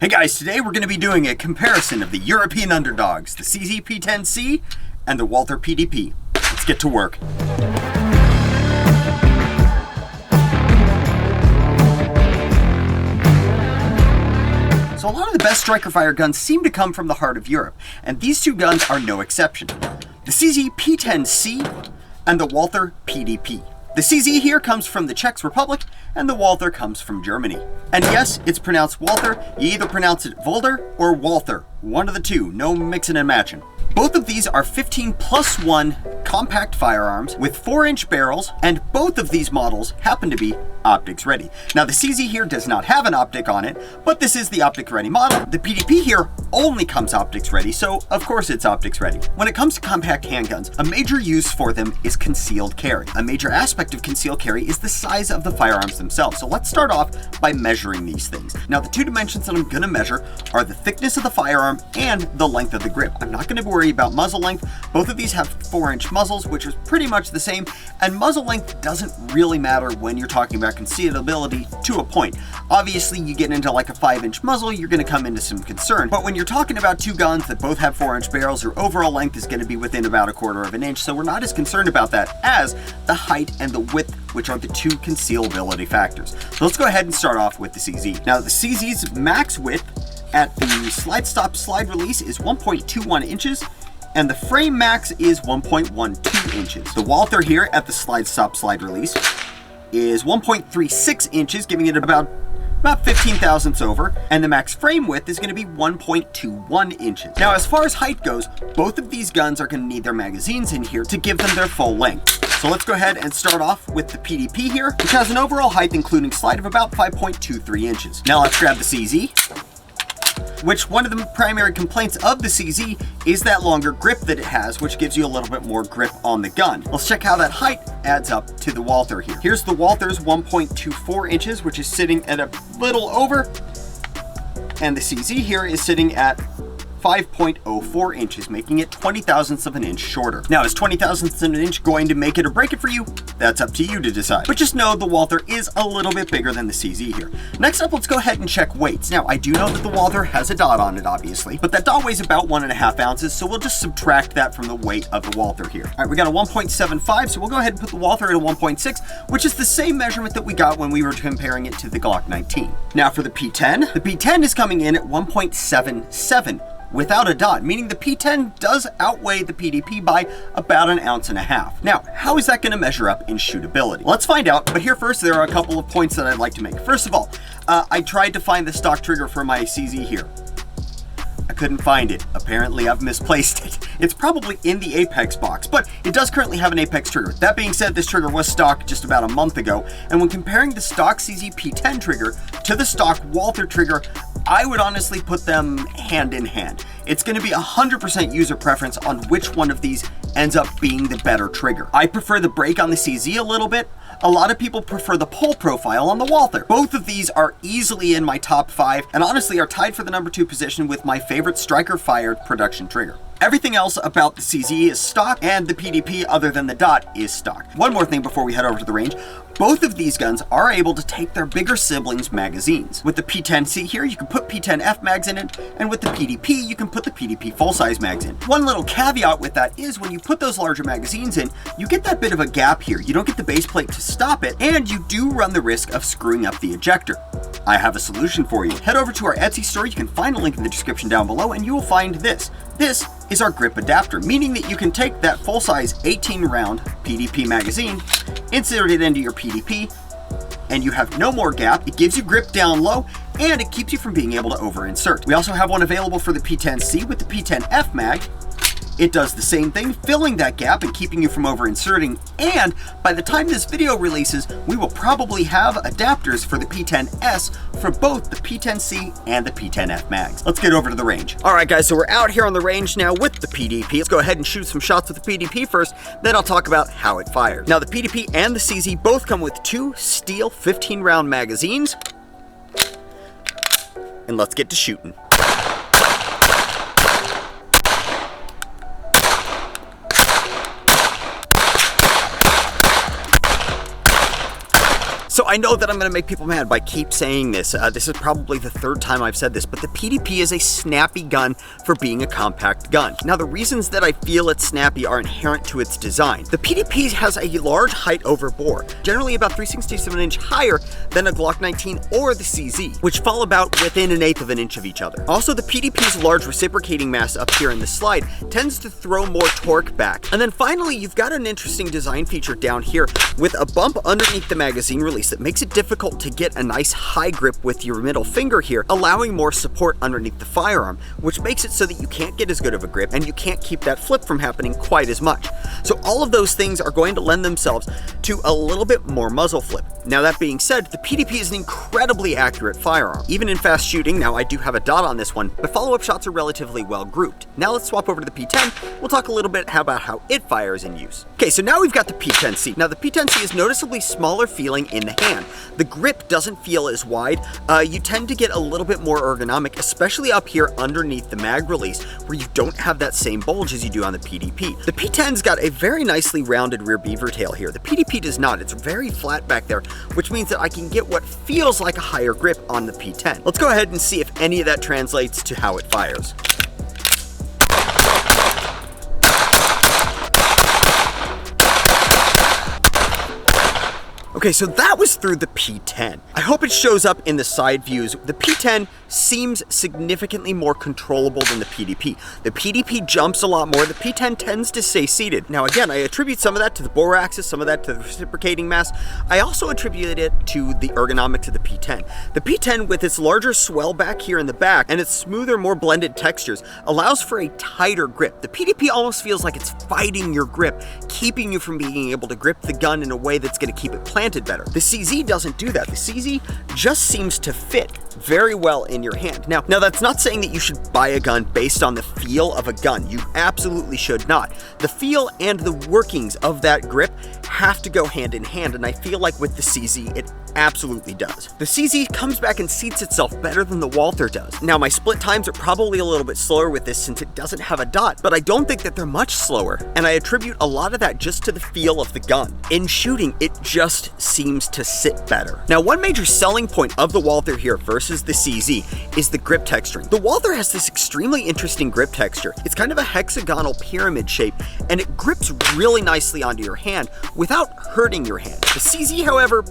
Hey guys, today we're going to be doing a comparison of the European underdogs, the CZ P10c and the Walther PDP. Let's get to work. So a lot of the best striker fire guns seem to come from the heart of Europe, and these two guns are no exception. The CZ P10c and the Walther PDP. The CZ here comes from the Czech Republic, and the Walther comes from Germany. And yes, it's pronounced Walther. You either pronounce it Walther or Walther. One of the two, no mixing and matching. Both of these are 15+1 compact firearms with 4-inch barrels, and both of these models happen to be optics ready. Now the CZ here does not have an optic on it, but this is the optic ready model. The PDP here only comes optics ready, so of course it's optics ready. When it comes to compact handguns, a major use for them is concealed carry. A major aspect of concealed carry is the size of the firearms themselves. So let's start off by measuring these things. Now the two dimensions that I'm going to measure are the thickness of the firearm and the length of the grip. I'm not going to worry about muzzle length. Both of these have 4-inch muzzles, which is pretty much the same, and muzzle length doesn't really matter when you're talking about concealability to a point. Obviously, you get into like a 5-inch muzzle, you're going to come into some concern, but when you're talking about two guns that both have 4-inch barrels, your overall length is going to be within about 1/4 of an inch, so we're not as concerned about that as the height and the width, which are the two concealability factors. So let's go ahead and start off with the CZ. Now the CZ's max width at the slide stop slide release is 1.21 inches, and the frame max is 1.12 inches. The Walther here at the slide stop slide release is 1.36 inches, giving it about 15 thousandths over, and the max frame width is going to be 1.21 inches. Now, as far as height goes, both of these guns are going to need their magazines in here to give them their full length. So let's go ahead and start off with the PDP here, which has an overall height including slide of about 5.23 inches. Now let's grab the CZ, which one of the primary complaints of the CZ is that longer grip that it has, which gives you a little bit more grip on the gun. Let's check how that height adds up to the Walther here. Here's the Walther's 1.24 inches, which is sitting at a little over, and the CZ here is sitting at 5.04 inches, making it 20 thousandths of an inch shorter. Now, is 20 thousandths of an inch going to make it or break it for you? That's up to you to decide. But just know the Walther is a little bit bigger than the CZ here. Next up, let's go ahead and check weights. Now, I do know that the Walther has a dot on it, obviously, but that dot weighs about 1.5 ounces, so we'll just subtract that from the weight of the Walther here. All right, we got a 1.75, so we'll go ahead and put the Walther at a 1.6, which is the same measurement that we got when we were comparing it to the Glock 19. Now for the P10 is coming in at 1.77. without a dot, meaning the P10 does outweigh the PDP by about 1.5 ounces. Now, how is that going to measure up in shootability? Let's find out, but here first, there are a couple of points that I'd like to make. First of all, I tried to find the stock trigger for my CZ here. I couldn't find it. Apparently, I've misplaced it. It's probably in the Apex box, but it does currently have an Apex trigger. That being said, this trigger was stock just about a month ago, and when comparing the stock CZ P10 trigger to the stock Walther trigger, I would honestly put them hand in hand. It's going to be 100% user preference on which one of these ends up being the better trigger. I prefer the break on the CZ a little bit. A lot of people prefer the pull profile on the Walther. Both of these are easily in my top 5 and honestly are tied for the number 2 position with my favorite striker fired production trigger. Everything else about the CZ is stock, and the PDP, other than the dot, is stock. One more thing before we head over to the range. Both of these guns are able to take their bigger siblings' magazines. With the P10c here, you can put P10F mags in it, and with the PDP, you can put the PDP full-size mags in. One little caveat with that is when you put those larger magazines in, you get that bit of a gap here. You don't get the base plate to stop it, and you do run the risk of screwing up the ejector. I have a solution for you. Head over to our Etsy store. You can find a link in the description down below, and you will find this. This is our grip adapter, meaning that you can take that full-size 18-round PDP magazine, insert it into your PDP, and you have no more gap. It gives you grip down low, and it keeps you from being able to over-insert. We also have one available for the P10c with the P10F mag. It does the same thing, filling that gap and keeping you from over-inserting, and by the time this video releases, we will probably have adapters for the P10S for both the P10C and the P10F mags. Let's get over to the range. All right, guys, so we're out here on the range now with the PDP. Let's go ahead and shoot some shots with the PDP first, then I'll talk about how it fires. Now, the PDP and the CZ both come with 2 steel 15-round magazines, and let's get to shooting. So I know that I'm gonna make people mad by keep saying this. This is probably the third time I've said this, but the PDP is a snappy gun for being a compact gun. Now, the reasons that I feel it's snappy are inherent to its design. The PDP has a large height over bore, generally about 3/67 of an inch higher than a Glock 19 or the CZ, which fall about within 1/8 of an inch of each other. Also, the PDP's large reciprocating mass up here in the slide tends to throw more torque back. And then finally, you've got an interesting design feature down here with a bump underneath the magazine release that makes it difficult to get a nice high grip with your middle finger here, allowing more support underneath the firearm, which makes it so that you can't get as good of a grip and you can't keep that flip from happening quite as much. So all of those things are going to lend themselves to a little bit more muzzle flip. Now, that being said, the PDP is an incredibly accurate firearm, even in fast shooting. Now, I do have a dot on this one, but follow-up shots are relatively well grouped. Now let's swap over to the P10. We'll talk a little bit about how it fires in use. Okay, so now we've got the P10c. Now, the P10c is noticeably smaller feeling in the hand. The grip doesn't feel as wide. You tend to get a little bit more ergonomic, especially up here underneath the mag release, where you don't have that same bulge as you do on the PDP. The P10's got a very nicely rounded rear beaver tail here. The PDP does not. It's very flat back there, which means that I can get what feels like a higher grip on the P10. Let's go ahead and see if any of that translates to how it fires. Okay, so that was through the P10. I hope it shows up in the side views. The P10 seems significantly more controllable than the PDP. The PDP jumps a lot more. The P10 tends to stay seated. Now, again, I attribute some of that to the bore axis, some of that to the reciprocating mass. I also attribute it to the ergonomics of the P10. The P10, with its larger swell back here in the back and its smoother, more blended textures, allows for a tighter grip. The PDP almost feels like it's fighting your grip, keeping you from being able to grip the gun in a way that's going to keep it planted better. The CZ doesn't do that. The CZ just seems to fit very well in your hand. Now that's not saying that you should buy a gun based on the feel of a gun. You absolutely should not. The feel and the workings of that grip have to go hand in hand, and I feel like with the CZ, it absolutely does. The CZ comes back and seats itself better than the Walther does. Now, my split times are probably a little bit slower with this since it doesn't have a dot, but I don't think that they're much slower, and I attribute a lot of that just to the feel of the gun. In shooting, it just seems to sit better. Now, one major selling point of the Walther here versus the CZ is the grip texturing. The Walther has this extremely interesting grip texture. It's kind of a hexagonal pyramid shape, and it grips really nicely onto your hand without hurting your hand. The CZ, however,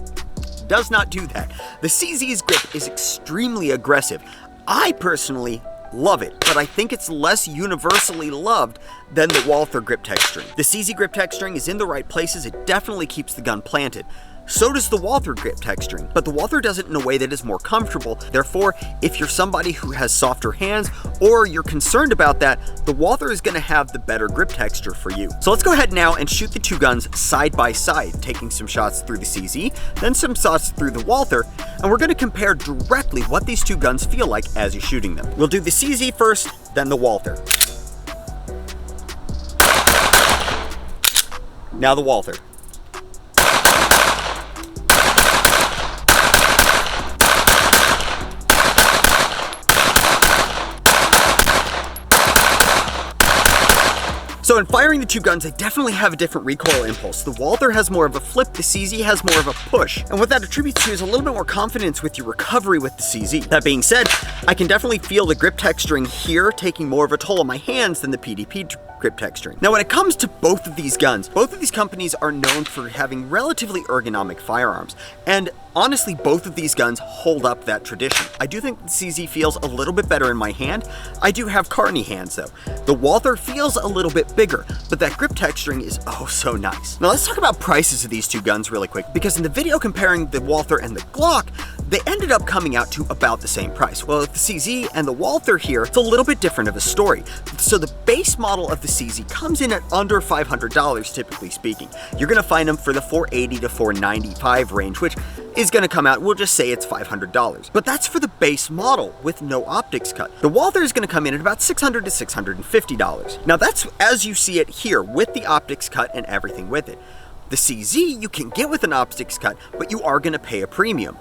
does not do that. The CZ's grip is extremely aggressive. I personally love it, but I think it's less universally loved than the Walther grip texturing. The CZ grip texturing is in the right places. It definitely keeps the gun planted. So does the Walther grip texturing, but the Walther does it in a way that is more comfortable. Therefore, if you're somebody who has softer hands or you're concerned about that, the Walther is going to have the better grip texture for you. So let's go ahead now and shoot the two guns side by side, taking some shots through the CZ, then some shots through the Walther, and we're going to compare directly what these two guns feel like as you're shooting them. We'll do the CZ first, then the Walther. Now the Walther. So in firing the two guns, they definitely have a different recoil impulse. The Walther has more of a flip, the CZ has more of a push. And what that attributes to is a little bit more confidence with your recovery with the CZ. That being said, I can definitely feel the grip texturing here taking more of a toll on my hands than the PDP grip texturing. Now, when it comes to both of these guns, both of these companies are known for having relatively ergonomic firearms. And honestly, both of these guns hold up that tradition. I do think the CZ feels a little bit better in my hand. I do have carny hands though. The Walther feels a little bit bigger, but that grip texturing is oh so nice. Now let's talk about prices of these two guns really quick, because in the video comparing the Walther and the Glock, they ended up coming out to about the same price. Well, with the CZ and the Walther here, it's a little bit different of a story. So the base model of the CZ comes in at under $500, typically speaking. You're gonna find them for the $480 to $495 range, which is gonna come out, we'll just say it's $500. But that's for the base model with no optics cut. The Walther is gonna come in at about $600 to $650. Now that's as you see it here with the optics cut and everything with it. The CZ you can get with an optics cut, but you are gonna pay a premium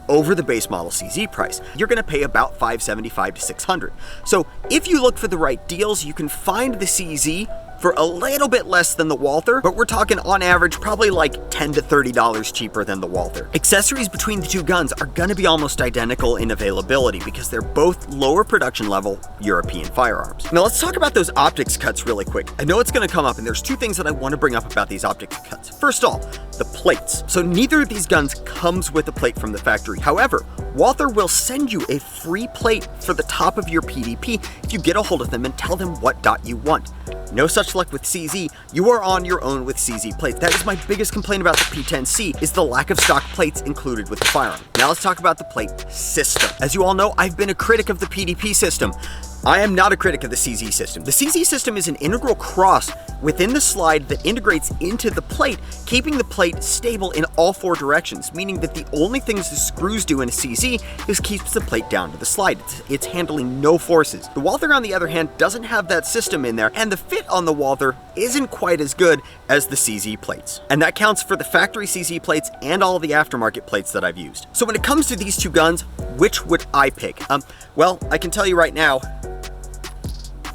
over the base model CZ price. You're gonna pay about $575 to $600. So if you look for the right deals, you can find the CZ for a little bit less than the Walther, but we're talking on average probably like $10 to $30 cheaper than the Walther. Accessories between the two guns are gonna be almost identical in availability because they're both lower production level European firearms. Now let's talk about those optics cuts really quick. I know it's gonna come up, and there's two things that I wanna bring up about these optics cuts. First of all, the plates. So neither of these guns comes with a plate from the factory. However, Walther will send you a free plate for the top of your PDP if you get a hold of them and tell them what dot you want. No such luck with CZ. You are on your own with CZ plates. That is my biggest complaint about the P10c, is the lack of stock plates included with the firearm. Now let's talk about the plate system. As you all know, I've been a critic of the PDP system. I am not a critic of the CZ system. The CZ system is an integral cross within the slide that integrates into the plate, keeping the plate stable in all four directions, meaning that the only things the screws do in a CZ is keeps the plate down to the slide. It's handling no forces. The Walther, on the other hand, doesn't have that system in there, and the fit on the Walther isn't quite as good as the CZ plates. And that counts for the factory CZ plates and all the aftermarket plates that I've used. So when it comes to these two guns, which would I pick? Well, I can tell you right now,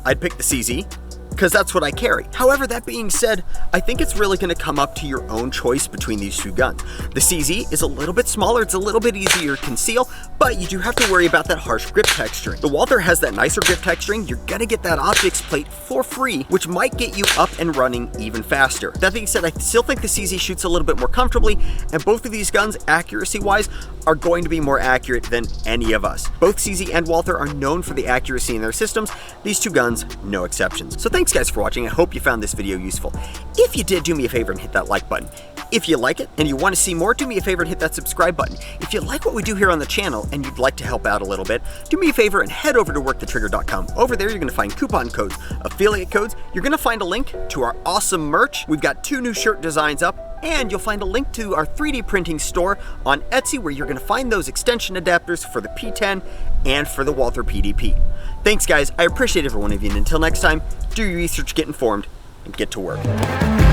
I'd pick the CZ, because that's what I carry. However, that being said, I think it's really going to come up to your own choice between these two guns. The CZ is a little bit smaller, it's a little bit easier to conceal, but you do have to worry about that harsh grip texturing. The Walther has that nicer grip texturing. You're going to get that optics plate for free, which might get you up and running even faster. That being said, I still think the CZ shoots a little bit more comfortably, and both of these guns, accuracy-wise, are going to be more accurate than any of us. Both CZ and Walther are known for the accuracy in their systems. These two guns, no exceptions. So thanks guys for watching. I hope you found this video useful. If you did, do me a favor and hit that like button. If you like it and you want to see more, do me a favor and hit that subscribe button. If you like what we do here on the channel and you'd like to help out a little bit, do me a favor and head over to workthetrigger.com. Over there, you're going to find coupon codes, affiliate codes. You're going to find a link to our awesome merch. We've got 2 new shirt designs up, and you'll find a link to our 3D printing store on Etsy, where you're going to find those extension adapters for the P10 and for the Walther PDP. Thanks guys, I appreciate every one of you, and until next time, do your research, get informed, and get to work.